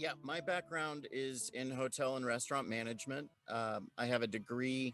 Yeah, my background is in hotel and restaurant management. I have a degree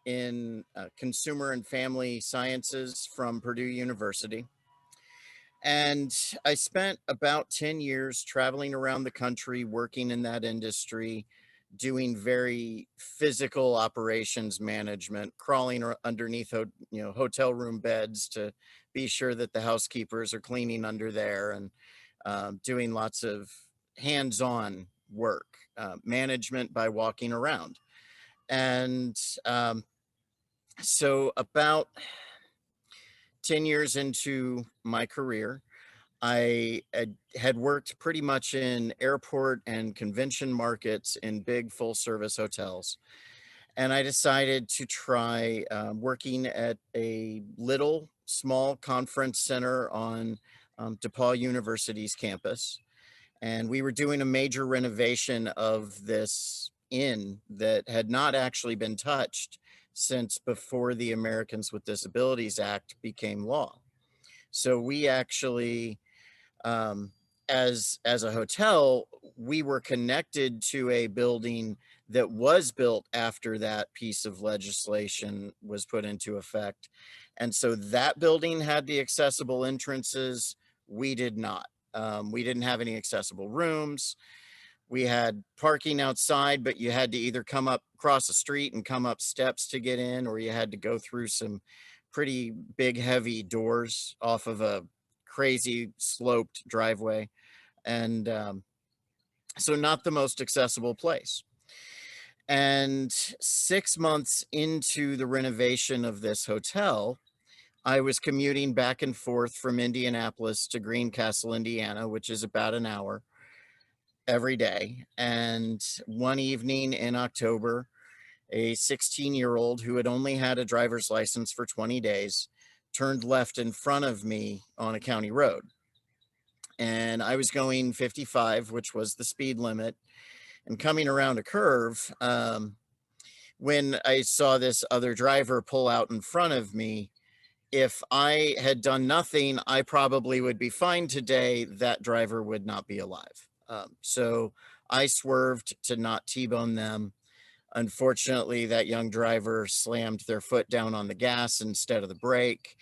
in consumer and family sciences from Purdue University. And I spent about 10 years traveling around the country working in that industry, doing very physical operations management, crawling underneath hotel room beds to be sure that the housekeepers are cleaning under there, and doing lots of hands-on work, management by walking around. And so about 10 years into my career, I had worked pretty much in airport and convention markets in big full service hotels. And I decided to try working at a little small conference center on DePaul University's campus. And we were doing a major renovation of this inn that had not actually been touched since before the Americans with Disabilities Act became law. So we actually, um, as a hotel, we were connected to a building that was built after that piece of legislation was put into effect. And so that building had the accessible entrances. We did not. We didn't have any accessible rooms. We had parking outside, but you had to either come up across the street and come up steps to get in, or you had to go through some pretty big, heavy doors off of a crazy sloped driveway. And so, not the most accessible place. And 6 months into the renovation of this hotel, I was commuting back and forth from Indianapolis to Greencastle, Indiana, which is about an hour every day. And one evening in October, a 16-year-old who had only had a driver's license for 20 days turned left in front of me on a county road. And I was going 55, which was the speed limit, and coming around a curve. When I saw this other driver pull out in front of me, if I had done nothing, I probably would be fine today. That driver would not be alive. So I swerved to not T-bone them. Unfortunately, that young driver slammed their foot down on the gas instead of the brake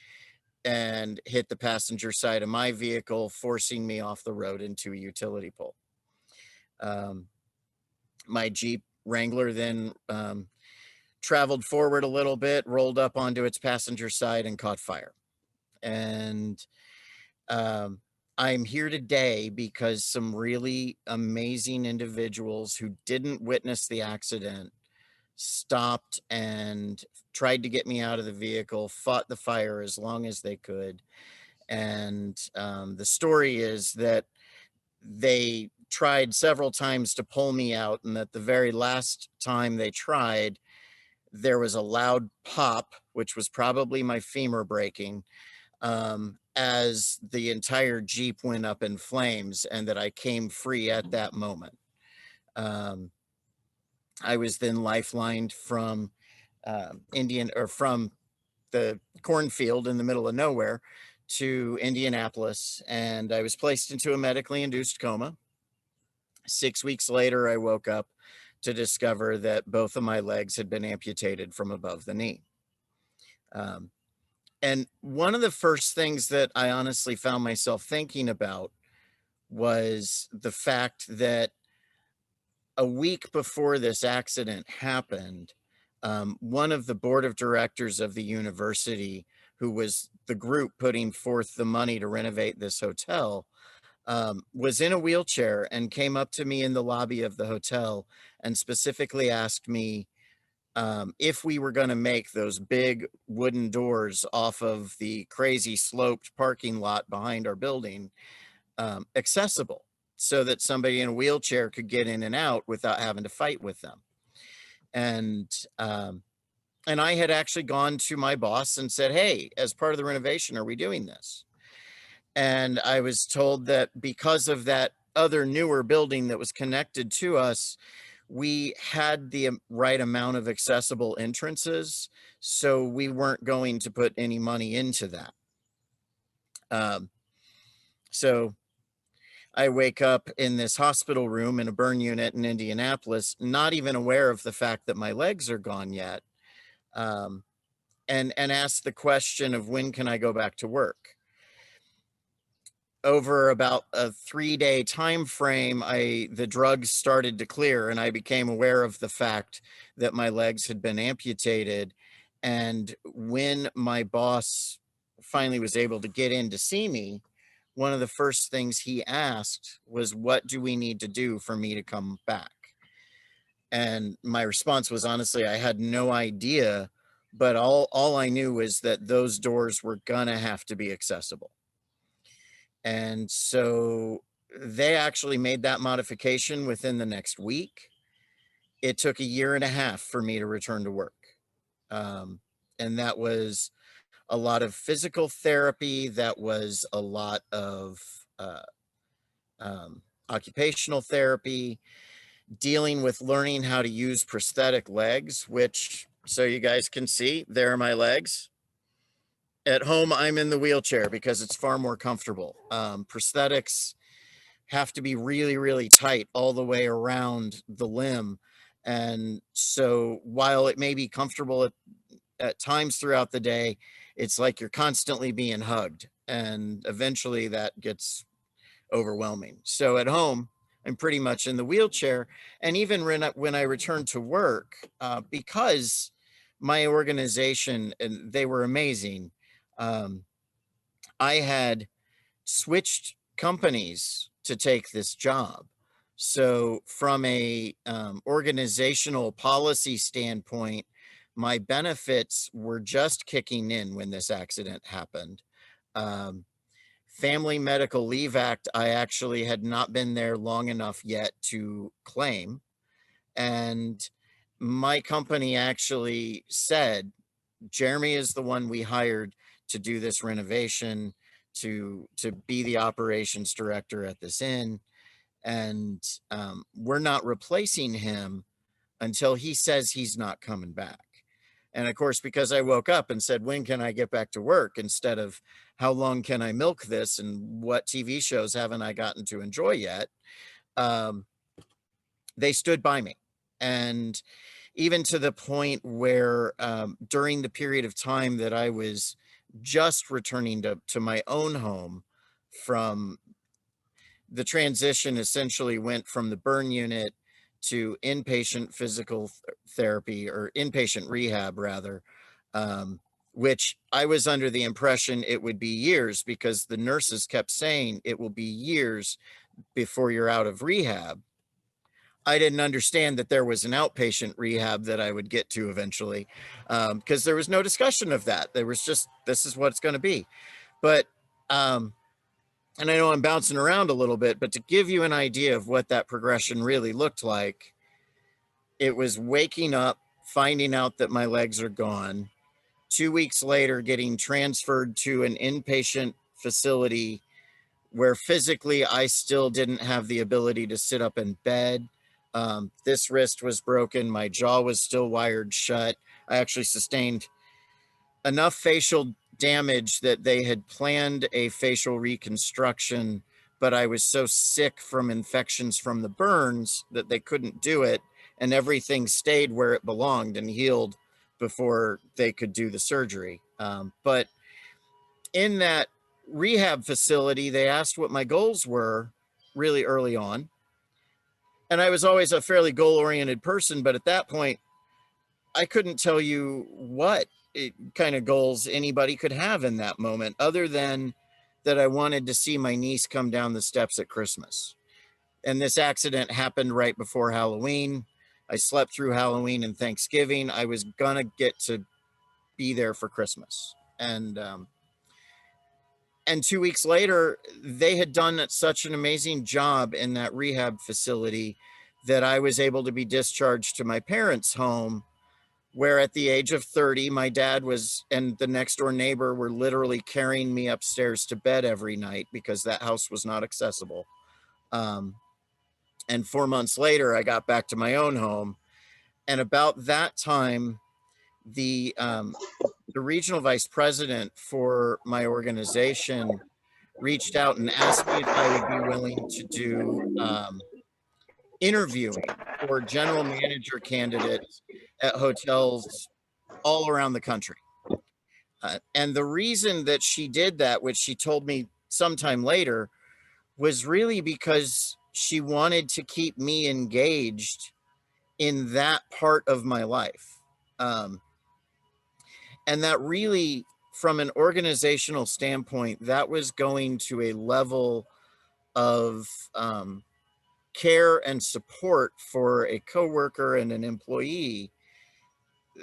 and hit the passenger side of my vehicle, forcing me off the road into a utility pole. Um, my Jeep Wrangler then traveled forward a little bit, rolled up onto its passenger side, and caught fire. And I'm here today because some really amazing individuals who didn't witness the accident stopped and tried to get me out of the vehicle, fought the fire as long as they could. And the story is that they tried several times to pull me out, and that the very last time they tried, there was a loud pop, which was probably my femur breaking, as the entire Jeep went up in flames, and that I came free at that moment. Um, I was then lifelined from from the cornfield in the middle of nowhere to Indianapolis, and I was placed into a medically induced coma. 6 weeks later, I woke up to discover that both of my legs had been amputated from above the knee. Um, and one of the first things that I honestly found myself thinking about was the fact that a week before this accident happened, one of the board of directors of the university, who was the group putting forth the money to renovate this hotel, was in a wheelchair and came up to me in the lobby of the hotel and specifically asked me if we were going to make those big wooden doors off of the crazy sloped parking lot behind our building accessible, so that somebody in a wheelchair could get in and out without having to fight with them. And and I had actually gone to my boss and said, "Hey, as part of the renovation, are we doing this?" And I was told that because of that other newer building that was connected to us, we had the right amount of accessible entrances, so we weren't going to put any money into that. Um, so I wake up in this hospital room in a burn unit in Indianapolis, not even aware of the fact that my legs are gone yet, um, and ask the question of when can I go back to work. Over about a 3-day time frame, the drugs started to clear, and I became aware of the fact that my legs had been amputated. And when my boss finally was able to get in to see me, one of the first things he asked was, "What do we need to do for me to come back?" And my response was, honestly, I had no idea, but all I knew was that those doors were gonna have to be accessible. And so they actually made that modification within the next week. It took a year and a half for me to return to work. Um, and that was a lot of physical therapy. That was a lot of um, occupational therapy, dealing with learning how to use prosthetic legs, which, so you guys can see, there are my legs. At home, I'm in the wheelchair because it's far more comfortable. Prosthetics have to be really, really tight all the way around the limb. And so while it may be comfortable at times throughout the day, it's like you're constantly being hugged. And eventually that gets overwhelming. So at home, I'm pretty much in the wheelchair. And even when I return to work, because my organization, and they were amazing, um, I had switched companies to take this job. So from a organizational policy standpoint, my benefits were just kicking in when this accident happened. Um, Family Medical Leave Act, I actually had not been there long enough yet to claim. And my company actually said, Jeremy is the one we hired to do this renovation, to be the operations director at this inn, and we're not replacing him until he says he's not coming back. And of course, because I woke up and said, when can I get back to work, instead of how long can I milk this and what TV shows haven't I gotten to enjoy yet, um, they stood by me. And even to the point where during the period of time that I was just returning to my own home, from the transition essentially went from the burn unit to inpatient physical therapy, or inpatient rehab rather, um, which I was under the impression it would be years, because the nurses kept saying it will be years before you're out of rehab. I didn't understand that there was an outpatient rehab that I would get to eventually, because there was no discussion of that. There was just, this is what it's going to be. But, and I know I'm bouncing around a little bit, but to give you an idea of what that progression really looked like, it was waking up, finding out that my legs are gone. 2 weeks later, getting transferred to an inpatient facility where physically I still didn't have the ability to sit up in bed. This wrist was broken. My jaw was still wired shut. I actually sustained enough facial damage that they had planned a facial reconstruction, but I was so sick from infections from the burns that they couldn't do it. And everything stayed where it belonged and healed before they could do the surgery. But in that rehab facility, they asked what my goals were really early on. And I was always a fairly goal-oriented person, but at that point, I couldn't tell you what kind of goals anybody could have in that moment, other than that I wanted to see my niece come down the steps at Christmas. And this accident happened right before Halloween. I slept through Halloween and Thanksgiving. I was gonna get to be there for Christmas. And 2 weeks later, they had done such an amazing job in that rehab facility that I was able to be discharged to my parents' home, where at the age of 30, my dad was, and the next door neighbor were literally carrying me upstairs to bed every night because that house was not accessible. Um, and 4 months later, I got back to my own home. And about that time, the regional vice president for my organization reached out and asked me if I would be willing to do interviewing for general manager candidates at hotels all around the country. And the reason that she did that, which she told me sometime later, was really because she wanted to keep me engaged in that part of my life. And that really, from an organizational standpoint, that was going to a level of care and support for a coworker and an employee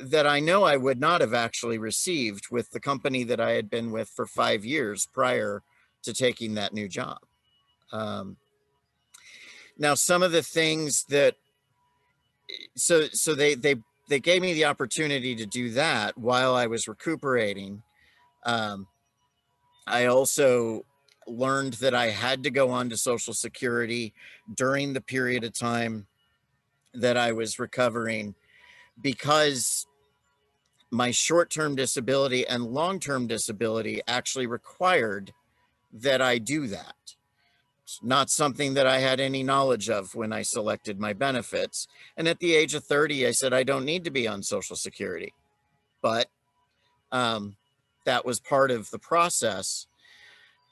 that I know I would not have actually received with the company that I had been with for 5 years prior to taking that new job. Now, some of the things that, so they gave me the opportunity to do that while I was recuperating. I also learned that I had to go on to Social Security during the period of time that I was recovering, because my short-term disability and long-term disability actually required that I do that. It's not something that I had any knowledge of when I selected my benefits. And at the age of 30, I said, I don't need to be on Social Security. But that was part of the process.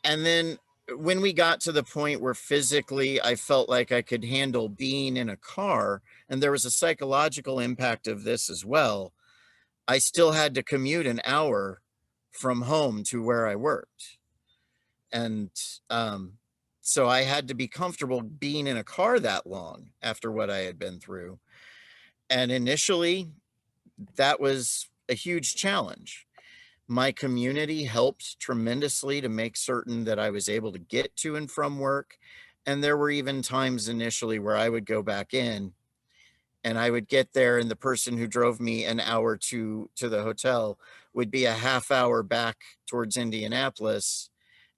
And then when we got to the point where physically I felt like I could handle being in a car, and there was a psychological impact of this as well, I still had to commute an hour from home to where I worked. And so I had to be comfortable being in a car that long after what I had been through. And initially, that was a huge challenge. My community helped tremendously to make certain that I was able to get to and from work. And there were even times initially where I would go back in and I would get there, and the person who drove me an hour to the hotel would be a half hour back towards Indianapolis,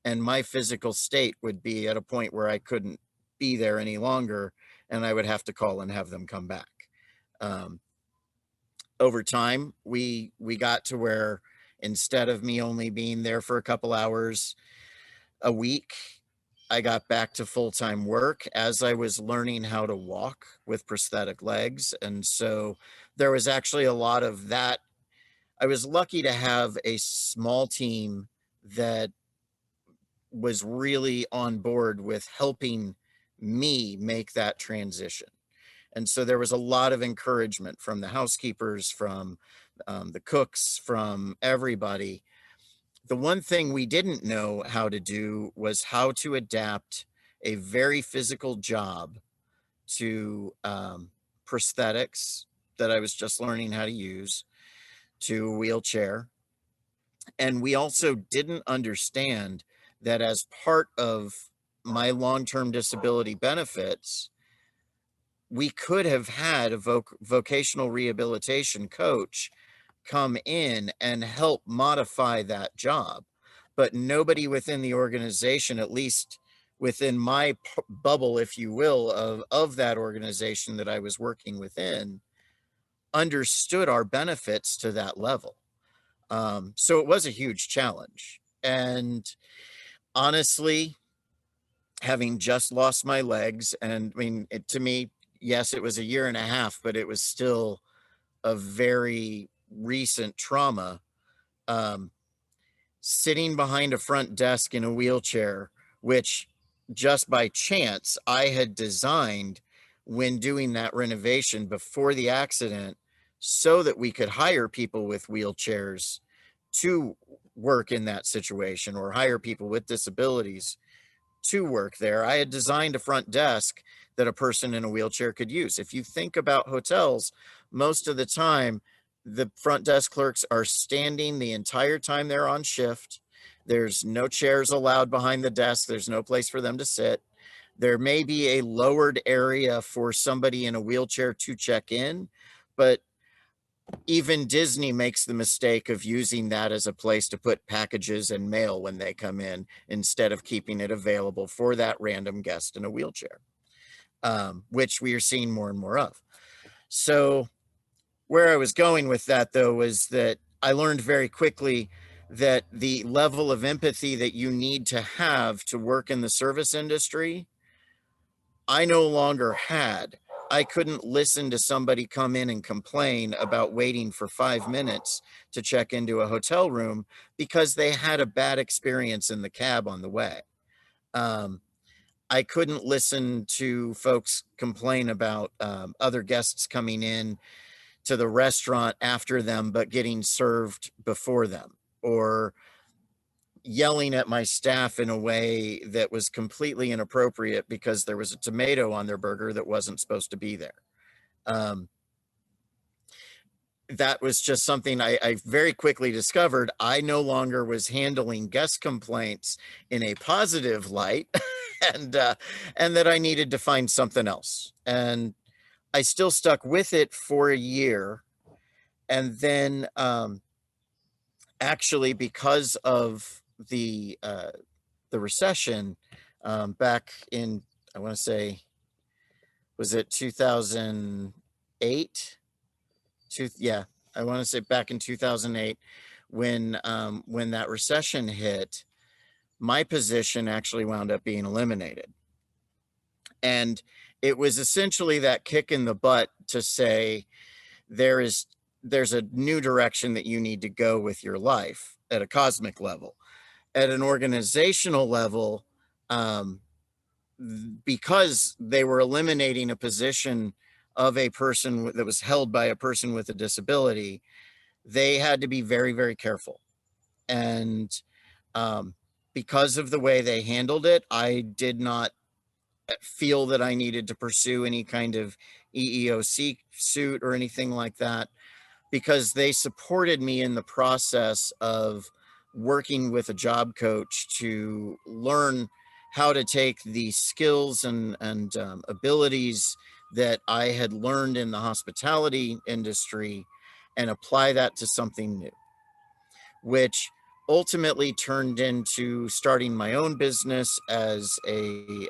and my physical state would be at a point where I couldn't be there any longer, and I would have to call and have them come back. Over time, we got to where instead of me only being there for a couple hours a week, I got back to full-time work as I was learning how to walk with prosthetic legs. And so there was actually a lot of that. I was lucky to have a small team that was really on board with helping me make that transition. And so there was a lot of encouragement from the housekeepers, from the cooks, from everybody. The one thing we didn't know how to do was how to adapt a very physical job to prosthetics that I was just learning how to use, to a wheelchair. And we also didn't understand that as part of my long-term disability benefits, we could have had a vocational rehabilitation coach come in and help modify that job. But nobody within the organization, at least within my bubble, if you will, of that organization that I was working within, understood our benefits to that level. So it was a huge challenge. And honestly, having just lost my legs, and I mean, to me, yes, it was a year and a half, but it was still a very recent trauma. Um, Sitting behind a front desk in a wheelchair, which just by chance I had designed when doing that renovation before the accident, so that we could hire people with wheelchairs to work in that situation, or hire people with disabilities to work there. I had designed a front desk that a person in a wheelchair could use. If you think about hotels, most of the time, the front desk clerks are standing the entire time they're on shift. There's no chairs allowed behind the desk. There's no place for them to sit. There may be a lowered area for somebody in a wheelchair to check in, but even Disney makes the mistake of using that as a place to put packages and mail when they come in, instead of keeping it available for that random guest in a wheelchair, which we are seeing more and more of. So where I was going with that, though, was that I learned very quickly that the level of empathy that you need to have to work in the service industry, I no longer had. I couldn't listen to somebody come in and complain about waiting for 5 minutes to check into a hotel room because they had a bad experience in the cab on the way. Um, I couldn't listen to folks complain about other guests coming in to the restaurant after them, but getting served before them, or yelling at my staff in a way that was completely inappropriate because there was a tomato on their burger that wasn't supposed to be there. Um, that was just something I very quickly discovered. I no longer was handling guest complaints in a positive light, and and that I needed to find something else. And I still stuck with it for a year, and then actually, because of the recession, back in, I want to say, was it 2008? Yeah, I want to say back in 2008, when that recession hit, my position actually wound up being eliminated. And it was essentially that kick in the butt to say, there is there's a new direction that you need to go with your life at a cosmic level. At an organizational level, um, because they were eliminating a position of a person that was held by a person with a disability, they had to be very, very careful. And um, because of the way they handled it, I did not feel that I needed to pursue any kind of EEOC suit or anything like that, because they supported me in the process of working with a job coach to learn how to take the skills and abilities that I had learned in the hospitality industry and apply that to something new, which ultimately turned into starting my own business as a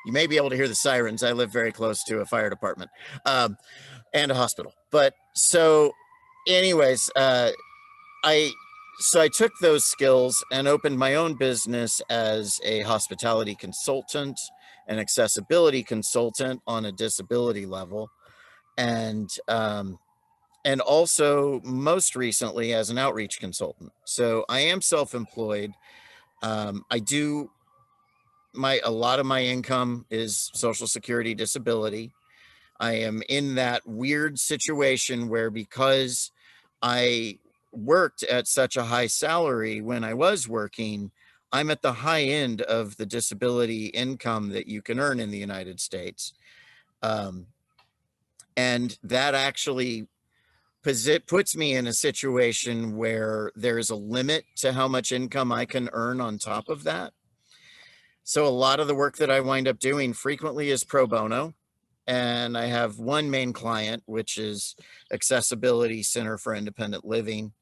you may be able to hear the sirens. I live very close to a fire department. And a hospital. But so, anyways, I I took those skills and opened my own business as a hospitality consultant, an accessibility consultant on a disability level, and and also most recently as an outreach consultant. So I am self-employed. I do my a lot of my income is Social Security disability. I am in that weird situation where, because I worked at such a high salary when I was working, I'm at the high end of the disability income that you can earn in the United States. Um, and that actually puts me in a situation where there's a limit to how much income I can earn on top of that. So a lot of the work that I wind up doing frequently is pro bono. And I have one main client, which is Accessibility Center for Independent Living.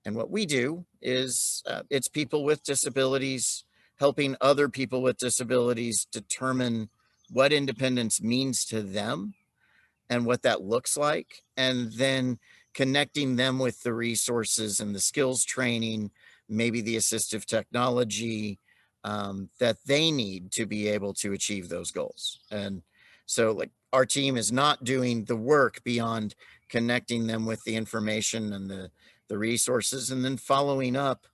And what we do is it's people with disabilities helping other people with disabilities determine what independence means to them and what that looks like, and then connecting them with the resources and the skills training, maybe the assistive technology that they need to be able to achieve those goals. And so, like, our team is not doing the work beyond connecting them with the information and the resources, and then following up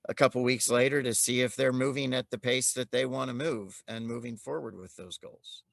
a couple weeks later to see if they're moving at the pace that they want to move and moving forward with those goals.